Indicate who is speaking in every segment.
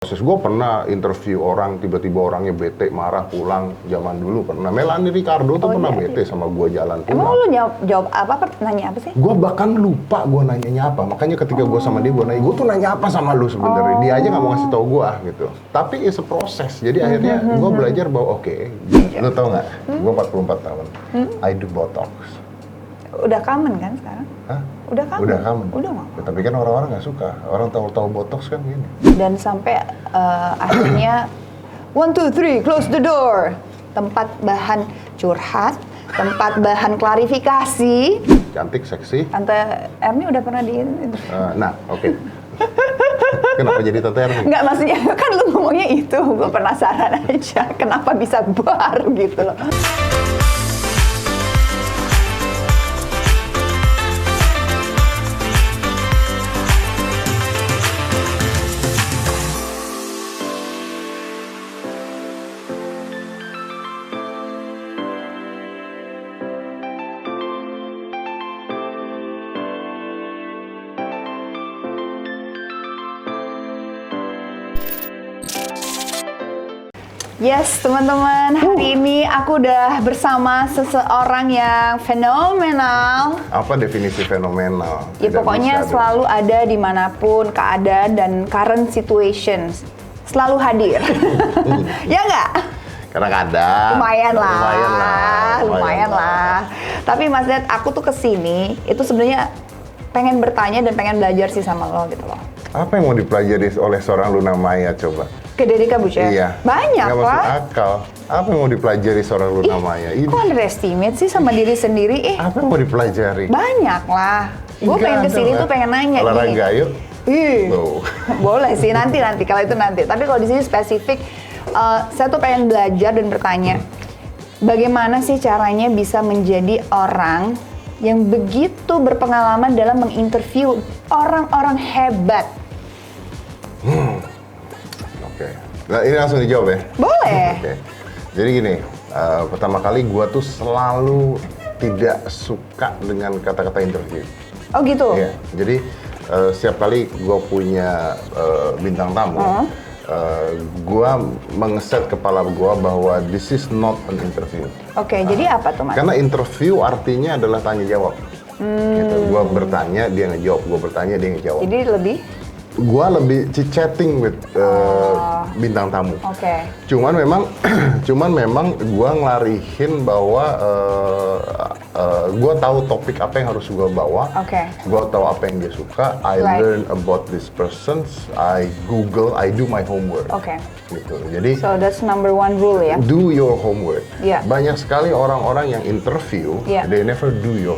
Speaker 1: Proses gue pernah interview orang, tiba-tiba orangnya bete, marah, pulang. Zaman dulu pernah. Melanie Ricardo tuh pernah bete sama gue jalan pulang.
Speaker 2: Emang lu jawab apa? Nanya apa sih?
Speaker 1: Gue bahkan lupa gue nanyanya apa. Makanya ketika gue sama dia, gue nanya, gue tuh nanya apa sama lu sebenarnya. Dia aja nggak mau ngasih tau gue gitu. Tapi it's a proses. Jadi akhirnya gue belajar bahwa lu tau nggak? Gue 44 tahun. I do Botox.
Speaker 2: Udah common kan sekarang?
Speaker 1: Hah?
Speaker 2: Udah common?
Speaker 1: Udah common.
Speaker 2: Udah mah.
Speaker 1: Ya, tapi kan orang-orang nggak suka. Orang tahu Botox kan gini.
Speaker 2: Dan sampai akhirnya 1, 2, 3, close the door. Tempat bahan curhat, tempat bahan klarifikasi.
Speaker 1: Cantik, seksi.
Speaker 2: Tante Erni udah pernah di...
Speaker 1: Oke. Kenapa jadi Tante Erni?
Speaker 2: Enggak, maksudnya kan lu ngomongnya itu. Gue penasaran aja. Kenapa bisa bar gitu loh. Yes, teman-teman, hari ini aku udah bersama seseorang yang fenomenal.
Speaker 1: Apa definisi fenomenal?
Speaker 2: Ya
Speaker 1: Tidak
Speaker 2: pokoknya
Speaker 1: bisa
Speaker 2: selalu ada dimanapun keadaan dan current situations. Selalu hadir. Ya nggak?
Speaker 1: Kadang-kadang.
Speaker 2: Lumayan lah. Tapi Mas Dad, aku tuh kesini, itu sebenarnya pengen bertanya dan pengen belajar sih sama lo gitu loh.
Speaker 1: Apa yang mau dipelajari oleh seorang Luna Maya coba?
Speaker 2: Ke Deddy Cabuccia?
Speaker 1: Iya.
Speaker 2: Banyak
Speaker 1: nggak
Speaker 2: lah.
Speaker 1: masuk akal. Apa yang mau dipelajari seorang Luna Maya?
Speaker 2: Kok underestimate sih sama diri sendiri?
Speaker 1: Apa yang mau dipelajari?
Speaker 2: Banyak lah. Gue pengen kesini tuh pengen nanya
Speaker 1: olahraga
Speaker 2: nih.
Speaker 1: yuk.
Speaker 2: Tuh. Boleh sih nanti kalau itu nanti. Tapi kalau di sini spesifik, saya tuh pengen belajar dan bertanya, bagaimana sih caranya bisa menjadi orang yang begitu berpengalaman dalam menginterview orang-orang hebat?
Speaker 1: Oke. Nah, ini langsung dijawab ya?
Speaker 2: Boleh.
Speaker 1: Oke. Jadi gini, pertama kali gua tuh selalu tidak suka dengan kata-kata interview.
Speaker 2: Oh gitu?
Speaker 1: Iya. Jadi setiap kali gua punya bintang tamu, gua mengeset kepala gua bahwa this is not an interview.
Speaker 2: Oke, jadi apa tuh Mas?
Speaker 1: Karena interview artinya adalah tanya jawab. Gitu. Gua bertanya, dia ngejawab. Gua bertanya, dia ngejawab.
Speaker 2: Jadi lebih?
Speaker 1: Gua lebih chatting with bintang tamu.
Speaker 2: Oke.
Speaker 1: Cuman memang gua ngelarihin bahwa gua tahu topik apa yang harus gua bawa.
Speaker 2: Oke.
Speaker 1: Gua tahu apa yang dia suka. I learn about this person. I Google. I do my homework.
Speaker 2: Oke.
Speaker 1: Gitu. Jadi
Speaker 2: So that's number one rule ya?
Speaker 1: do your homework.
Speaker 2: Yeah.
Speaker 1: Banyak sekali orang-orang yang interview, they never do your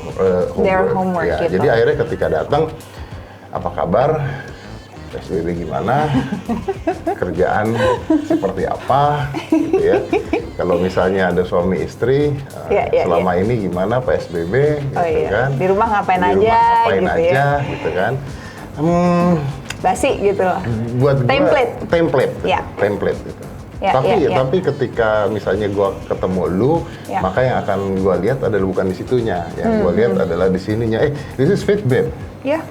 Speaker 1: homework.
Speaker 2: Their homework
Speaker 1: Ya,
Speaker 2: gitu.
Speaker 1: jadi akhirnya ketika datang, apa kabar? PSBB gimana? Kerjaan seperti apa? Gitu ya. Kalau misalnya ada suami istri, selama ini gimana PSBB? Gitu kan?
Speaker 2: Di rumah ngapain
Speaker 1: Di
Speaker 2: aja?
Speaker 1: rumah ngapain
Speaker 2: gitu
Speaker 1: aja?
Speaker 2: ya?
Speaker 1: Gitu kan?
Speaker 2: Basi gitu loh.
Speaker 1: Buat gua, template gitu. Tapi ketika misalnya gua ketemu lu, maka yang akan gua lihat adalah bukan di situnya, yang gua lihat adalah di sininya. This is Fitbit.
Speaker 2: Iya.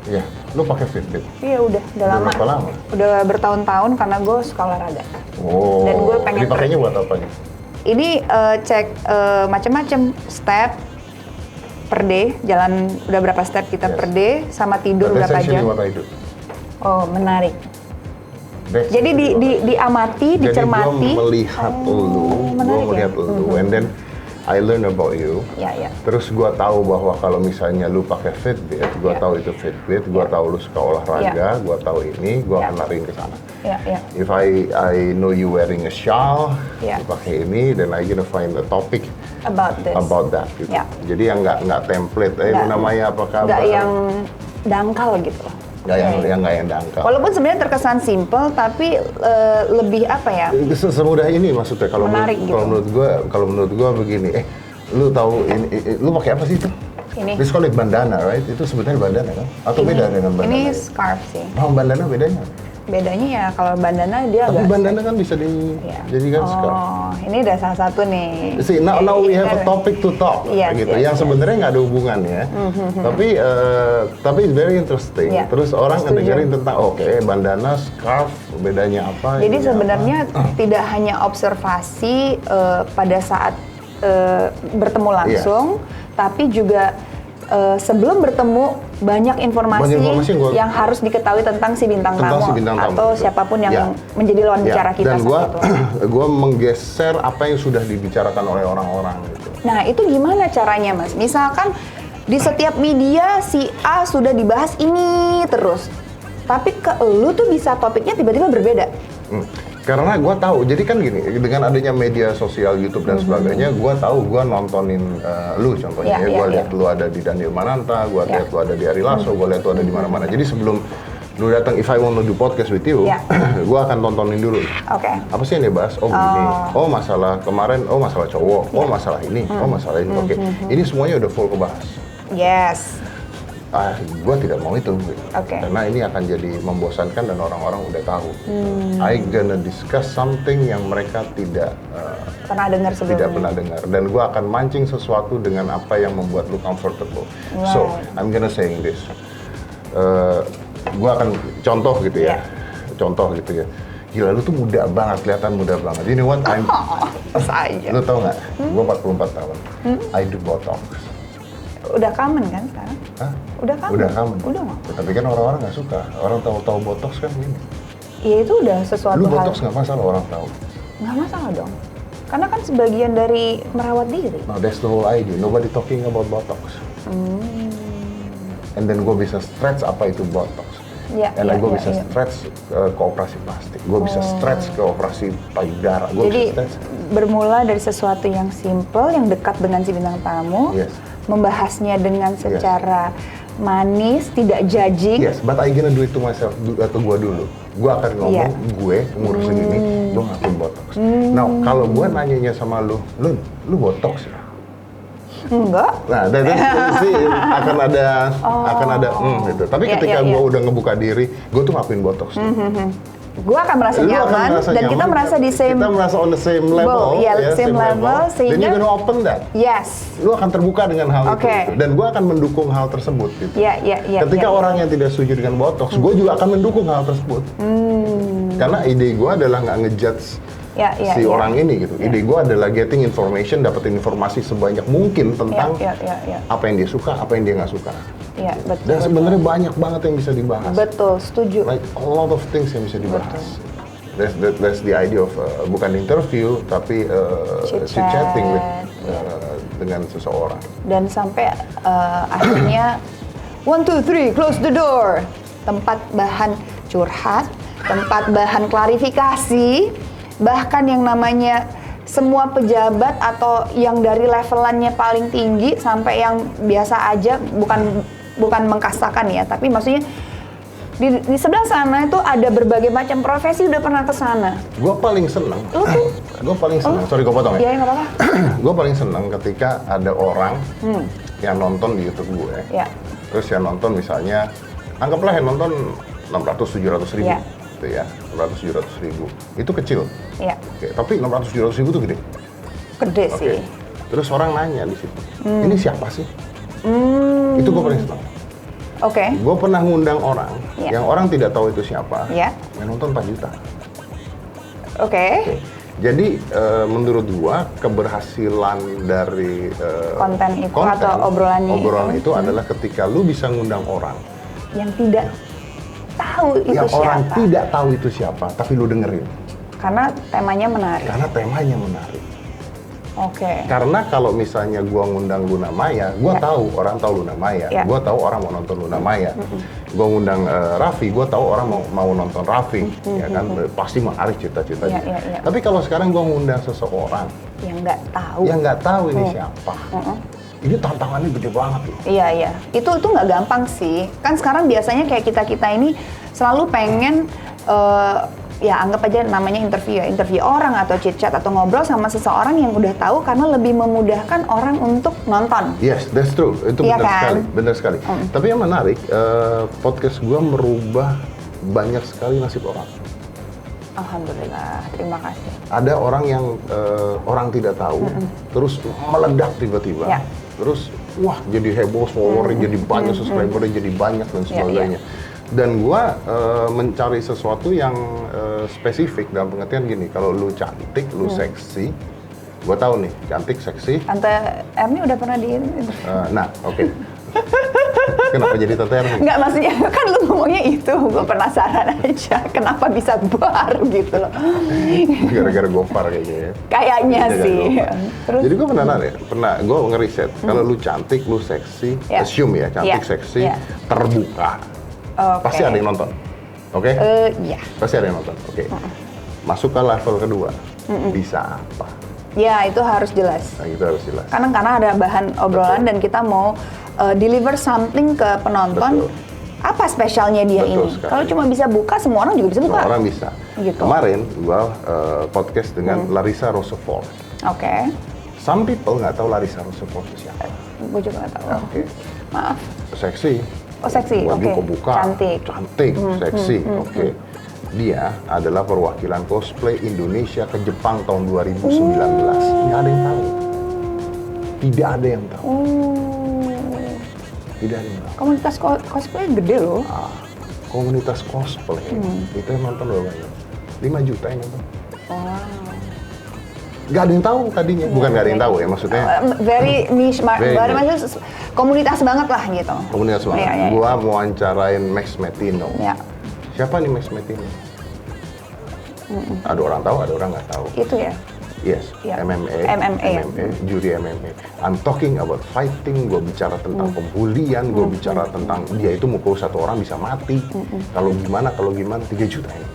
Speaker 1: Iya, lu pakai Fitbit.
Speaker 2: Iya udah lama.
Speaker 1: Berapa lama?
Speaker 2: Udah bertahun-tahun karena gue suka olahraga.
Speaker 1: Oh.
Speaker 2: Dan gue pengen.
Speaker 1: Dipakainya buat apa nih?
Speaker 2: Ini cek macam-macam step per day, jalan udah berapa step kita per day, sama tidur berapa jam. Oh menarik. Jadi diamati, dicermati.
Speaker 1: Jadi gue melihat lu, and then I learn about you.
Speaker 2: Ya.
Speaker 1: Terus gue tahu bahwa kalau misalnya lu pakai Fitbit, gue tahu itu Fitbit, gue tahu lu suka olahraga, gue tahu ini, gue akan lariin ke sana.
Speaker 2: Ya.
Speaker 1: If I know you wearing a shawl,
Speaker 2: Ya.
Speaker 1: lu pakai ini, then I gonna find a topic
Speaker 2: About that.
Speaker 1: Gitu.
Speaker 2: Ya.
Speaker 1: Jadi yang nggak template, namanya apa kabar?
Speaker 2: Nggak yang dangkal gitu loh.
Speaker 1: Nggak yang dangkal.
Speaker 2: Walaupun sebenarnya terkesan simple, tapi lebih apa ya?
Speaker 1: Semudah ini maksudnya. Kalau menurut gue begini. Lu tahu ini? Lu pakai apa sih itu?
Speaker 2: Ini.
Speaker 1: This call it bandana, right? Itu sebenarnya bandana kan? Atau beda dengan bandana?
Speaker 2: Ini scarf sih.
Speaker 1: Oh, bandana bedanya?
Speaker 2: Bedanya ya kalau bandana dia
Speaker 1: Tapi
Speaker 2: agak
Speaker 1: bandana kan bisa dijadikan scarf.
Speaker 2: Oh, ini udah salah satu nih.
Speaker 1: See, now we have a topic to talk,
Speaker 2: Yes,
Speaker 1: gitu.
Speaker 2: yes,
Speaker 1: Yang sebenarnya nggak ada hubungannya, tapi it's very interesting.
Speaker 2: Yeah,
Speaker 1: Terus orang
Speaker 2: setuju.
Speaker 1: ngedengerin tentang, bandana, scarf, bedanya apa?
Speaker 2: Jadi
Speaker 1: ininya
Speaker 2: sebenarnya
Speaker 1: apa.
Speaker 2: tidak hanya observasi pada saat bertemu langsung, tapi juga sebelum bertemu banyak informasi, yang harus diketahui tentang si bintang tamu atau
Speaker 1: itu.
Speaker 2: siapapun yang
Speaker 1: Ya.
Speaker 2: menjadi lawan bicara kita
Speaker 1: Dan gua,
Speaker 2: saat itu.
Speaker 1: gua menggeser apa yang sudah dibicarakan oleh orang-orang gitu.
Speaker 2: Nah, itu gimana caranya, Mas? Misalkan di setiap media si A sudah dibahas ini terus, tapi ke lu tuh bisa topiknya tiba-tiba berbeda.
Speaker 1: Karena gue tahu, jadi kan gini, dengan adanya media sosial, YouTube dan sebagainya, gue tahu gue nontonin lu contohnya, gue lihat lu ada di Daniel Mananta, gue lihat lu ada di Ari Lasso, gue lihat lu ada di mana-mana. Jadi sebelum lu datang, if I want to do podcast with you, gue akan tontonin dulu.
Speaker 2: Oke.
Speaker 1: Apa sih yang dibahas? Oh begini, oh masalah kemarin, oh masalah cowok, oh masalah ini, oh masalah ini. Oke, ini semuanya udah full kebahas.
Speaker 2: Yes.
Speaker 1: Gue tidak mau itu, gitu.
Speaker 2: Oke.
Speaker 1: Karena ini akan jadi membosankan dan orang-orang udah tahu. I gonna discuss something yang mereka tidak
Speaker 2: Pernah dengar sebelumnya.
Speaker 1: tidak pernah dengar, dan gue akan mancing sesuatu dengan apa yang membuat lu comfortable.
Speaker 2: Right.
Speaker 1: So I'm gonna saying this, gue akan contoh gitu ya, contoh gitu ya. Gila, lu tuh muda banget, kelihatan muda banget. You know what?
Speaker 2: Saja.
Speaker 1: Lu tau nggak? Gue 44 tahun. I do botox.
Speaker 2: Udah common kan sekarang?
Speaker 1: Hah?
Speaker 2: Udah common?
Speaker 1: Udah common.
Speaker 2: Udah nggak?
Speaker 1: Tapi kan orang-orang nggak suka. Orang tahu botox kan gini.
Speaker 2: Ya itu udah sesuatu
Speaker 1: Lu
Speaker 2: hal.
Speaker 1: botox nggak masalah, orang tahu.
Speaker 2: Nggak masalah dong. Karena kan sebagian dari merawat diri.
Speaker 1: Nah, that's the whole idea. Nobody talking about botox. And then gue bisa stretch apa itu botox. And gue bisa stretch ke operasi plastik. Gue bisa stretch ke operasi payudara.
Speaker 2: Jadi bermula dari sesuatu yang simple, yang dekat dengan si bintang tamu.
Speaker 1: Yes.
Speaker 2: Membahasnya dengan secara manis, tidak judging.
Speaker 1: Yes, but I gonna do it to myself, ke gue dulu. Gue akan ngomong, gue umur segini, gue ngakuin botox. Nah, kalau gue nanyanya sama lu botox ya?
Speaker 2: Enggak.
Speaker 1: Nah, sih akan ada gitu. Tapi ketika gue udah ngebuka diri, gue tuh ngakuin botox.
Speaker 2: Gue akan merasa nyaman dan kita merasa di same.
Speaker 1: Kita merasa on the same level,
Speaker 2: same level.
Speaker 1: Then you're gonna open that.
Speaker 2: Yes.
Speaker 1: Lu akan terbuka dengan hal itu. Dan gue akan mendukung hal tersebut. Gitu. Ketika orang yang tidak setuju dengan botox, gue juga akan mendukung hal tersebut. Karena ide gue adalah nggak ngejudge orang ini gitu. Ide gue adalah getting information, dapetin informasi sebanyak mungkin tentang apa yang dia suka, apa yang dia nggak suka.
Speaker 2: Iya, betul.
Speaker 1: Dan sebenarnya banyak banget yang bisa dibahas.
Speaker 2: Betul, setuju.
Speaker 1: Like a lot of things yang bisa dibahas. That's the idea of bukan interview tapi chit-chatting with dengan seseorang.
Speaker 2: Dan sampai akhirnya 1, 2, 3, close the door. Tempat bahan curhat, tempat bahan klarifikasi, bahkan yang namanya semua pejabat atau yang dari levelannya paling tinggi sampai yang biasa aja, bukan mengkastakan ya, tapi maksudnya di sebelah sana itu ada berbagai macam profesi udah pernah ke sana.
Speaker 1: Gue paling seneng, sorry gue potong ya.
Speaker 2: Iya, nggak apa-apa.
Speaker 1: Gue paling seneng ketika ada orang yang nonton di YouTube gue, terus yang nonton misalnya, anggaplah yang nonton 600-700 ribu, gitu ya, 600-700 ribu, itu kecil. Oke, tapi 600-700 ribu itu gede.
Speaker 2: Gede sih.
Speaker 1: Terus orang nanya di situ, ini siapa sih? Itu gue paling senang. Gue pernah ngundang orang, yang orang tidak tahu itu siapa, yang nonton 4 juta. Jadi menurut gue keberhasilan dari
Speaker 2: konten itu atau obrolan
Speaker 1: itu adalah ketika lu bisa ngundang orang
Speaker 2: yang tidak tahu itu siapa.
Speaker 1: Orang tidak tahu itu siapa, tapi lu dengerin.
Speaker 2: Karena temanya menarik.
Speaker 1: Karena kalau misalnya gua ngundang Luna Maya, gua tahu orang tahu Luna Maya, gua tahu orang mau nonton Luna Maya. Gua ngundang Raffi, gua tahu orang mau nonton Raffi, ya kan pasti menarik cita-citanya. Tapi kalau sekarang gua ngundang seseorang
Speaker 2: yang nggak tahu,
Speaker 1: ini siapa, ini tantangannya gede banget loh.
Speaker 2: Iya. Itu nggak gampang sih. Kan sekarang biasanya kayak kita ini selalu pengen ya anggap aja namanya interview orang atau chit-chat atau ngobrol sama seseorang yang udah tahu karena lebih memudahkan orang untuk nonton.
Speaker 1: Yes, that's true. Itu benar sekali. Tapi yang menarik, podcast gue merubah banyak sekali nasib orang.
Speaker 2: Alhamdulillah, terima kasih.
Speaker 1: Ada orang yang orang tidak tahu, terus meledak tiba-tiba,
Speaker 2: Ya.
Speaker 1: terus wah jadi heboh, followernya jadi banyak, subscribernya jadi banyak dan sebagainya. Dan gua mencari sesuatu yang spesifik dalam pengertian gini, kalau lu cantik, lu seksi, gua tahu nih cantik, seksi.
Speaker 2: Tante Erni udah pernah di
Speaker 1: Nah, oke. Kenapa jadi Tante Erni?
Speaker 2: Nggak, maksudnya kan lu ngomongnya itu, gue penasaran aja kenapa bisa bar gitu loh.
Speaker 1: Gara-gara gopar kayaknya ya.
Speaker 2: Kayaknya
Speaker 1: Gara-gara
Speaker 2: sih.
Speaker 1: gopar.
Speaker 2: Terus
Speaker 1: Jadi gue pernah gue ngeriset kalau lu cantik, lu seksi,
Speaker 2: Ya.
Speaker 1: assume ya cantik,
Speaker 2: Ya.
Speaker 1: seksi,
Speaker 2: Ya.
Speaker 1: terbuka,
Speaker 2: Oke.
Speaker 1: pasti ada yang nonton, oke?
Speaker 2: Iya.
Speaker 1: Pasti ada yang nonton, oke? Masuk ke level kedua, bisa apa?
Speaker 2: Ya, itu harus jelas.
Speaker 1: Nah itu harus jelas.
Speaker 2: Karena ada bahan obrolan dan kita mau deliver something ke penonton.
Speaker 1: Betul.
Speaker 2: Apa spesialnya dia
Speaker 1: Betul
Speaker 2: ini?
Speaker 1: sekali.
Speaker 2: Kalau cuma bisa buka, semua orang juga bisa buka.
Speaker 1: Semua orang bisa.
Speaker 2: Gitu.
Speaker 1: Kemarin gue podcast dengan Larissa Roosevelt.
Speaker 2: Oke.
Speaker 1: Some people nggak tahu Larissa Roosevelt itu siapa.
Speaker 2: Gue juga nggak tahu.
Speaker 1: Oke.
Speaker 2: Maaf.
Speaker 1: Seksi.
Speaker 2: Oh, seksi,
Speaker 1: Baju
Speaker 2: oke.
Speaker 1: kebuka.
Speaker 2: Cantik.
Speaker 1: Cantik, seksi. Oke. Dia adalah perwakilan cosplay Indonesia ke Jepang tahun 2019. Nggak ada yang tahu. Tidak ada yang tahu. Tidak ada yang tahu.
Speaker 2: Komunitas cosplay gede loh.
Speaker 1: Komunitas cosplay itu yang nonton berapa banyak? 5 juta yang nonton.
Speaker 2: Wow.
Speaker 1: Nggak ada yang tahu tadinya. Bukan nggak ada yang tahu ya, maksudnya
Speaker 2: Very niche,
Speaker 1: Very
Speaker 2: baru
Speaker 1: niche.
Speaker 2: maksudnya komunitas banget lah gitu.
Speaker 1: komunitas banget.
Speaker 2: Iya, iya, iya.
Speaker 1: Gua mau wawancarain Max Metino.
Speaker 2: Ya,
Speaker 1: Siapa nih Max Metino? Ada orang tahu, ada orang nggak tahu.
Speaker 2: itu ya.
Speaker 1: Yes,
Speaker 2: Ya.
Speaker 1: MMA, juri MMA. I'm talking about fighting, gue bicara tentang pembulian, gue bicara tentang dia itu mukul satu orang bisa mati. Kalau gimana, 3 juta ini.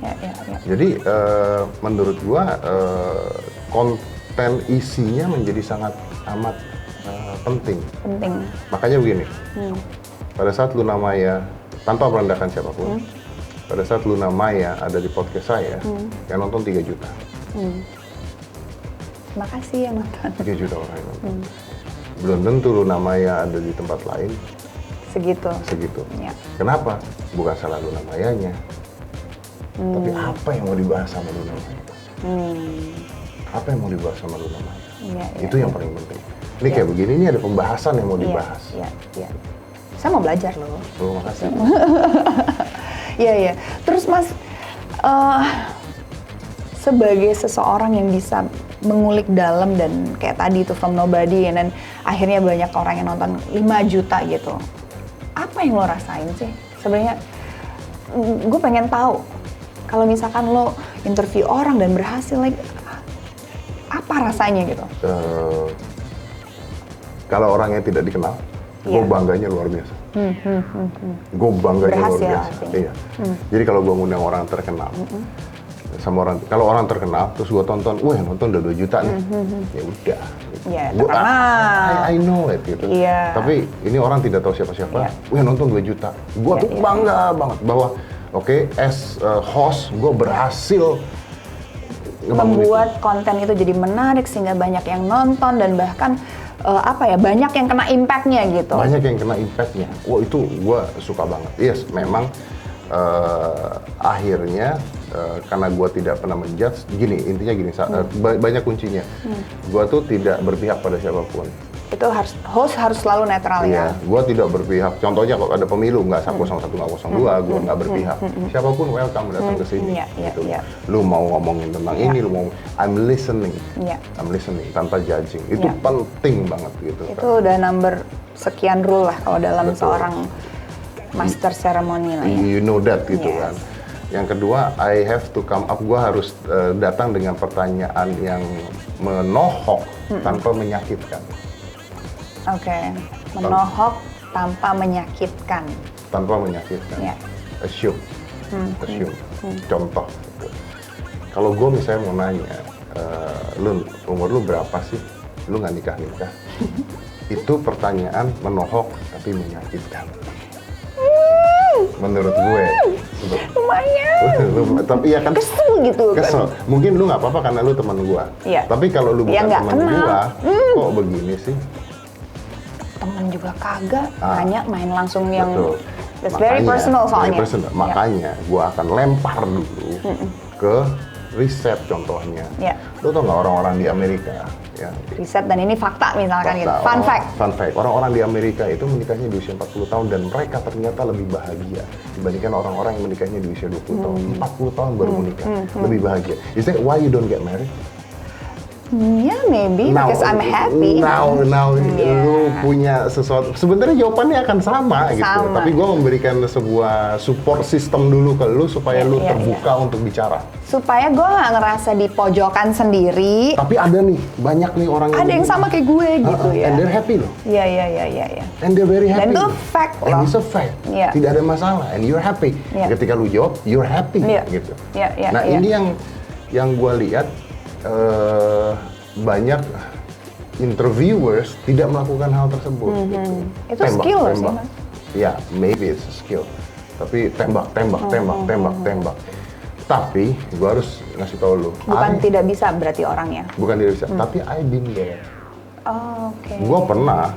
Speaker 2: Ya.
Speaker 1: Jadi menurut gue konten isinya menjadi sangat amat penting.
Speaker 2: Penting.
Speaker 1: Makanya begini, pada saat Luna Maya, tanpa merendahkan siapapun, pada saat Luna Maya ada di podcast saya, yang nonton 3 juta.
Speaker 2: Terima kasih yang nonton.
Speaker 1: 3 juta orang yang nonton. Belum tentu Luna Maya ada di tempat lain
Speaker 2: Segitu.
Speaker 1: segitu.
Speaker 2: Ya.
Speaker 1: Kenapa? Bukan salah Luna Mayanya. Tapi apa yang mau dibahas sama Luna Maya? Apa yang mau dibahas sama Luna Maya?
Speaker 2: Ya.
Speaker 1: Itu yang paling penting. Ini kayak begini, ini ada pembahasan yang mau dibahas.
Speaker 2: Iya. Saya mau belajar loh.
Speaker 1: Oh, makasih.
Speaker 2: Iya. Terus Mas, sebagai seseorang yang bisa mengulik dalam dan kayak tadi itu from nobody and then akhirnya banyak orang yang nonton 5 juta gitu. Apa yang lo rasain sih? Sebenarnya gue pengen tahu kalau misalkan lo interview orang dan berhasil, like apa rasanya gitu?
Speaker 1: Kalau orangnya tidak dikenal, gue bangganya luar biasa. Gue bangganya luar
Speaker 2: Berhasil,
Speaker 1: biasa.
Speaker 2: artinya.
Speaker 1: Iya. Jadi kalau gue ngundang orang terkenal, sama orang, kalau orang terkenal, terus gue tonton, wah yang nonton udah 2 juta nih, ya udah.
Speaker 2: Ya,
Speaker 1: Gua,
Speaker 2: terkenal.
Speaker 1: I know it gitu.
Speaker 2: Iya.
Speaker 1: Tapi ini orang tidak tahu siapa-siapa,
Speaker 2: Iya.
Speaker 1: wah yang nonton 2 juta. Gue
Speaker 2: Iya,
Speaker 1: tuh
Speaker 2: iya.
Speaker 1: bangga banget bahwa, oke, as host, gue berhasil ngebangun
Speaker 2: Membuat konten itu jadi menarik sehingga banyak yang nonton dan bahkan banyak yang kena impact-nya gitu.
Speaker 1: Banyak yang kena impact-nya. Wah itu gue suka banget. Yes, memang akhirnya karena gue tidak pernah menjudge, intinya gini, banyak kuncinya. Gue tuh tidak berpihak pada siapapun.
Speaker 2: Itu host harus selalu netral
Speaker 1: Iya,
Speaker 2: ya.
Speaker 1: gue tidak berpihak. Contohnya kalau ada pemilu, nggak 01, nggak 02, gue nggak berpihak. Siapapun welcome datang ke sini.
Speaker 2: Iya.
Speaker 1: Lu mau ngomongin tentang ini, lu mau, I'm listening.
Speaker 2: Iya.
Speaker 1: I'm listening tanpa judging. Itu
Speaker 2: Iya.
Speaker 1: penting banget gitu.
Speaker 2: Itu udah number sekian rule lah kalau dalam
Speaker 1: Betul.
Speaker 2: seorang master ceremony lah ya.
Speaker 1: You know that gitu
Speaker 2: Yes.
Speaker 1: kan. Yang kedua, I have to come up. Gue harus datang dengan pertanyaan yang menohok tanpa menyakitkan.
Speaker 2: Oke, menohok tanpa menyakitkan.
Speaker 1: Tanpa menyakitkan.
Speaker 2: Ya.
Speaker 1: Assume. Contoh. Gitu. Kalau gue misalnya mau nanya, umur lu berapa sih? Lu nggak nikah? Itu pertanyaan menohok tapi menyakitkan. Menurut gue.
Speaker 2: Lumayan.
Speaker 1: Tapi ya kan.
Speaker 2: Kesel gitu
Speaker 1: Kesel.
Speaker 2: kan.
Speaker 1: Mungkin lu nggak apa-apa karena lu teman gua.
Speaker 2: Iya.
Speaker 1: Tapi kalau lu
Speaker 2: Ya,
Speaker 1: bukan
Speaker 2: nggak
Speaker 1: teman
Speaker 2: kenal.
Speaker 1: gua, kok begini sih?
Speaker 2: Temen juga kagak,
Speaker 1: Ah.
Speaker 2: nanya main langsung yang
Speaker 1: Betul.
Speaker 2: That's very personal soalnya.
Speaker 1: Very personal.
Speaker 2: Yeah.
Speaker 1: Makanya gue akan lempar dulu ke riset contohnya.
Speaker 2: Yeah.
Speaker 1: Lo tau nggak orang-orang di Amerika? Ya,
Speaker 2: Riset dan ini fakta misalkan gitu.
Speaker 1: fakta,
Speaker 2: Fun fact.
Speaker 1: Fun fact. Orang-orang di Amerika itu menikahnya di usia 40 tahun dan mereka ternyata lebih bahagia dibandingkan orang-orang yang menikahnya di usia 20 tahun. 40 tahun baru menikah, lebih bahagia. Is that why you don't get married?
Speaker 2: Yeah, maybe because I'm happy.
Speaker 1: Now
Speaker 2: Yeah.
Speaker 1: lu punya sesuatu. Sebenarnya jawabannya akan sama gitu.
Speaker 2: Sama.
Speaker 1: Tapi gue memberikan sebuah support system dulu ke lu supaya lu terbuka untuk bicara.
Speaker 2: Supaya gue nggak ngerasa di pojokan sendiri.
Speaker 1: Tapi ada nih, banyak nih orang
Speaker 2: Ada yang sama kayak gue gitu ya.
Speaker 1: And they're happy loh.
Speaker 2: Iya.
Speaker 1: And they're very happy.
Speaker 2: Dan itu
Speaker 1: loh.
Speaker 2: fact
Speaker 1: And
Speaker 2: loh.
Speaker 1: it's a fact.
Speaker 2: Iya.
Speaker 1: Tidak ada masalah. And you're happy.
Speaker 2: Iya.
Speaker 1: Ketika lu jawab, you're happy
Speaker 2: Iya.
Speaker 1: gitu.
Speaker 2: Iya.
Speaker 1: Nah ini yang gue lihat banyak interviewers tidak melakukan hal tersebut. Gitu.
Speaker 2: Itu skill loh sih, Mas.
Speaker 1: Ya, maybe it's a skill. Tapi tembak. Tapi gue harus ngasih tau lu.
Speaker 2: Bukan tidak bisa berarti orangnya.
Speaker 1: Bukan tidak bisa. Tapi I been there.
Speaker 2: Oh, oke.
Speaker 1: Gue pernah.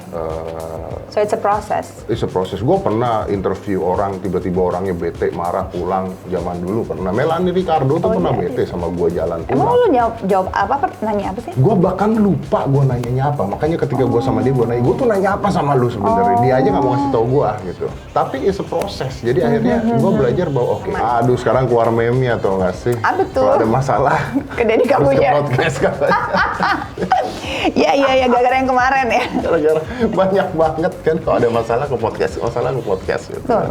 Speaker 2: So it's a process.
Speaker 1: It's a process. Gue pernah interview orang, tiba-tiba orangnya bete, marah, pulang. Zaman dulu pernah. Melanie Ricardo tuh pernah bete sama gue jalan pulang.
Speaker 2: Emang lu jawab apa? Nanya apa sih?
Speaker 1: Gue bahkan lupa gue nanyanya apa. Makanya ketika gue sama dia, gue nanya, gue tuh nanya apa sama lu sebenarnya. Dia aja nggak mau ngasih tau gue gitu. Tapi it's a process. Jadi akhirnya gue belajar bahwa oke, aduh sekarang keluar meme-nya atau nggak sih?
Speaker 2: Ah, betul.
Speaker 1: Kalau ada masalah,
Speaker 2: Ke Deddy
Speaker 1: harus ke
Speaker 2: Kabuya.
Speaker 1: podcast katanya.
Speaker 2: Iya, gara-gara yang kemarin ya.
Speaker 1: Gara-gara banyak banget kan kalau ada masalah ke podcast gitu.
Speaker 2: Betul.